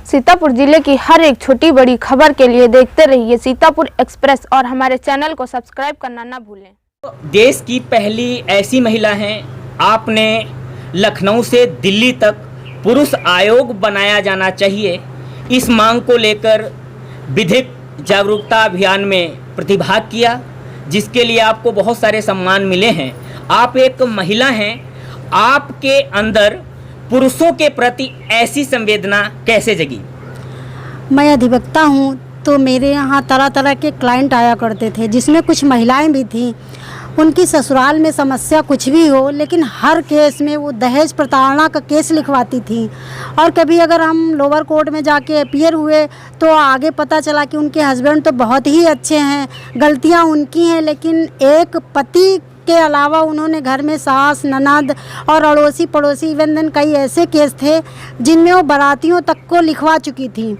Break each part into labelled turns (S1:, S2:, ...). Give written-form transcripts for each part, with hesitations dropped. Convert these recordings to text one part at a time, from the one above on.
S1: सीतापुर जिले की हर एक छोटी बड़ी खबर के लिए देखते रहिए सीतापुर एक्सप्रेस और हमारे चैनल को सब्सक्राइब करना ना भूलें।
S2: देश की पहली ऐसी महिला हैं, आपने लखनऊ से दिल्ली तक पुरुष आयोग बनाया जाना चाहिए, इस मांग को लेकर विधिक जागरूकता अभियान में प्रतिभाग किया, जिसके लिए आपको बहुत सारे सम्मान मिले हैं। आप एक महिला हैं, आपके अंदर पुरुषों के प्रति ऐसी संवेदना कैसे जगी?
S3: मैं अधिवक्ता हूँ, तो मेरे यहाँ तरह तरह के क्लाइंट आया करते थे, जिसमें कुछ महिलाएं भी थीं। उनकी ससुराल में समस्या कुछ भी हो, लेकिन हर केस में वो दहेज प्रताड़ना का केस लिखवाती थी। और कभी अगर हम लोअर कोर्ट में जाके अपीयर हुए तो आगे पता चला कि उनके हस्बैंड तो बहुत ही अच्छे हैं, गलतियां उनकी हैं, लेकिन एक पति के अलावा उन्होंने घर में सास, ननद और अड़ोसी पड़ोसी इवन देन कई ऐसे केस थे जिनमें वो बारातियों तक को लिखवा चुकी थी।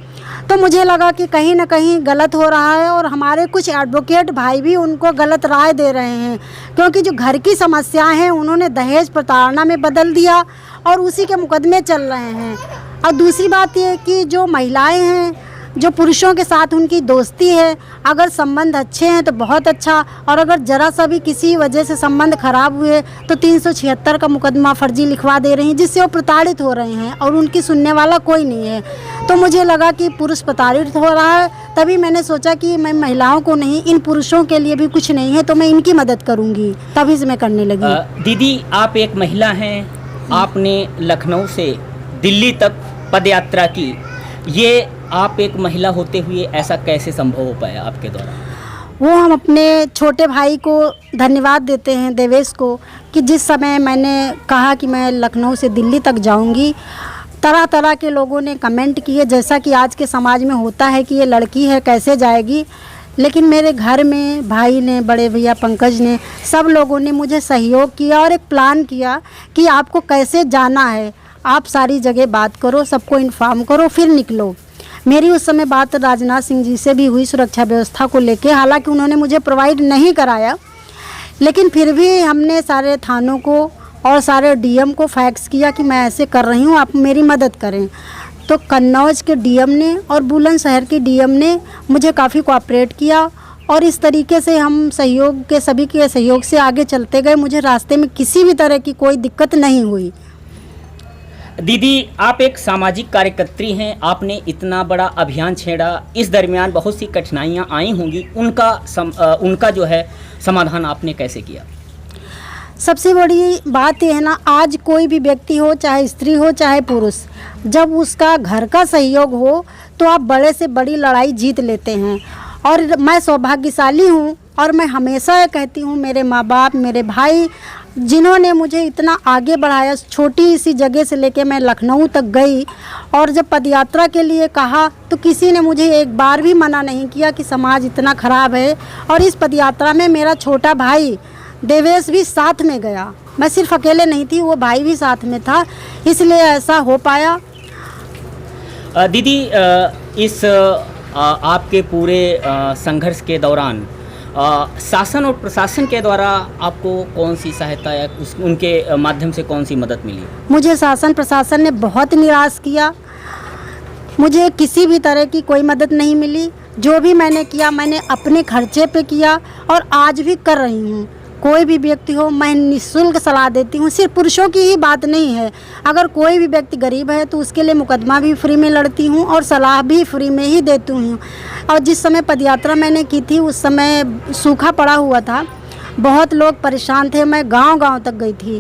S3: तो मुझे लगा कि कहीं ना कहीं गलत हो रहा है, और हमारे कुछ एडवोकेट भाई भी उनको गलत राय दे रहे हैं, क्योंकि जो घर की समस्याएं हैं उन्होंने दहेज प्रताड़ना में बदल दिया और उसी के मुकदमे चल रहे हैं। और दूसरी बात ये कि जो महिलाएं हैं, जो पुरुषों के साथ उनकी दोस्ती है, अगर संबंध अच्छे हैं तो बहुत अच्छा, और अगर ज़रा सा भी किसी वजह से संबंध खराब हुए तो 376 का मुकदमा फर्जी लिखवा दे रही हैं, जिससे वो प्रताड़ित हो रहे हैं और उनकी सुनने वाला कोई नहीं है। तो मुझे लगा कि पुरुष प्रताड़ित हो रहा है, तभी मैंने सोचा कि मैं महिलाओं को नहीं, इन पुरुषों के लिए भी कुछ नहीं है तो मैं इनकी मदद करूँगी, तभी से मैं करने लगी।
S2: दीदी, आप एक महिला हैं, आपने लखनऊ से दिल्ली तक पदयात्रा की, ये आप एक महिला होते हुए ऐसा कैसे संभव हो पाया आपके द्वारा?
S3: वो हम अपने छोटे भाई को धन्यवाद देते हैं, देवेश को, कि जिस समय मैंने कहा कि मैं लखनऊ से दिल्ली तक जाऊंगी, तरह तरह के लोगों ने कमेंट किए, जैसा कि आज के समाज में होता है कि ये लड़की है कैसे जाएगी। लेकिन मेरे घर में भाई ने, बड़े भैया पंकज ने, सब लोगों ने मुझे सहयोग किया और एक प्लान किया कि आपको कैसे जाना है, आप सारी जगह बात करो, सबको इन्फॉर्म करो, फिर निकलो। मेरी उस समय बात राजनाथ सिंह जी से भी हुई सुरक्षा व्यवस्था को लेके, हालांकि उन्होंने मुझे प्रोवाइड नहीं कराया, लेकिन फिर भी हमने सारे थानों को और सारे डीएम को फैक्स किया कि मैं ऐसे कर रही हूँ, आप मेरी मदद करें। तो कन्नौज के डीएम ने और बुलंदशहर के डीएम ने मुझे काफ़ी कोऑपरेट किया, और इस तरीके से हम सहयोग के, सभी के सहयोग से आगे चलते गए। मुझे रास्ते में किसी भी तरह की कोई दिक्कत नहीं हुई।
S2: दीदी, आप एक सामाजिक कार्यकर्त्री हैं, आपने इतना बड़ा अभियान छेड़ा, इस दरमियान बहुत सी कठिनाइयां आई होंगी, उनका जो है समाधान आपने कैसे किया?
S3: सबसे बड़ी बात यह है ना, आज कोई भी व्यक्ति हो, चाहे स्त्री हो चाहे पुरुष, जब उसका घर का सहयोग हो तो आप बड़े से बड़ी लड़ाई जीत लेते हैं। और मैं सौभाग्यशाली हूँ, और मैं हमेशा ये कहती हूँ, मेरे माँ बाप, मेरे भाई, जिन्होंने मुझे इतना आगे बढ़ाया, छोटी सी जगह से लेके मैं लखनऊ तक गई, और जब पदयात्रा के लिए कहा तो किसी ने मुझे एक बार भी मना नहीं किया कि समाज इतना ख़राब है। और इस पदयात्रा में मेरा छोटा भाई देवेश भी साथ में गया, मैं सिर्फ अकेले नहीं थी, वो भाई भी साथ में था, इसलिए ऐसा हो पाया।
S2: दीदी, इस आपके पूरे संघर्ष के दौरान शासन और प्रशासन के द्वारा आपको कौन सी सहायता या उनके माध्यम से कौन सी मदद मिली? मुझे
S3: शासन प्रशासन ने बहुत निराश किया, मुझे किसी भी तरह की कोई मदद नहीं मिली। जो भी मैंने किया, मैंने अपने खर्चे पे किया और आज भी कर रही हूँ। कोई भी व्यक्ति हो, मैं निःशुल्क सलाह देती हूँ, सिर्फ पुरुषों की ही बात नहीं है, अगर कोई भी व्यक्ति गरीब है तो उसके लिए मुकदमा भी फ्री में लड़ती हूँ और सलाह भी फ्री में ही देती हूँ। और जिस समय पदयात्रा मैंने की थी उस समय सूखा पड़ा हुआ था, बहुत लोग परेशान थे, मैं गांव-गांव तक गई थी,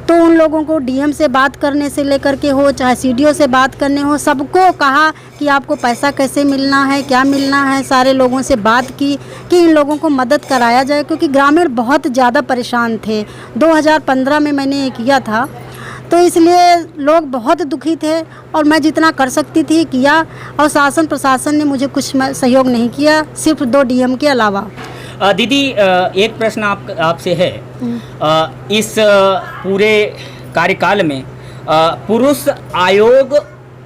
S3: तो उन लोगों को डीएम से बात करने से लेकर के हो, चाहे सीडीओ से बात करने हो, सबको कहा कि आपको पैसा कैसे मिलना है, क्या मिलना है। सारे लोगों से बात की कि इन लोगों को मदद कराया जाए, क्योंकि ग्रामीण बहुत ज़्यादा परेशान थे। 2015 में मैंने ये किया था, तो इसलिए लोग बहुत दुखी थे, और मैं जितना कर सकती थी किया, और शासन प्रशासन ने मुझे कुछ सहयोग नहीं किया, सिर्फ 2 डीएम के अलावा।
S2: दीदी, एक प्रश्न आपसे है, इस पूरे कार्यकाल में पुरुष आयोग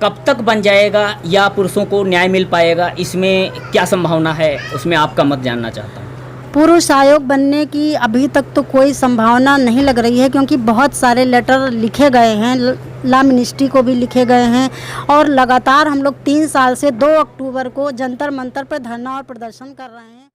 S2: कब तक बन जाएगा या पुरुषों को न्याय मिल पाएगा, इसमें क्या संभावना है, उसमें आपका मत जानना चाहता हूँ।
S3: पुरुष आयोग बनने की अभी तक तो कोई संभावना नहीं लग रही है, क्योंकि बहुत सारे लेटर लिखे गए हैं लॉ मिनिस्ट्री को भी लिखे गए हैं और लगातार हम लोग 3 साल से 2 अक्टूबर को जंतर मंतर पर धरना और प्रदर्शन कर रहे हैं।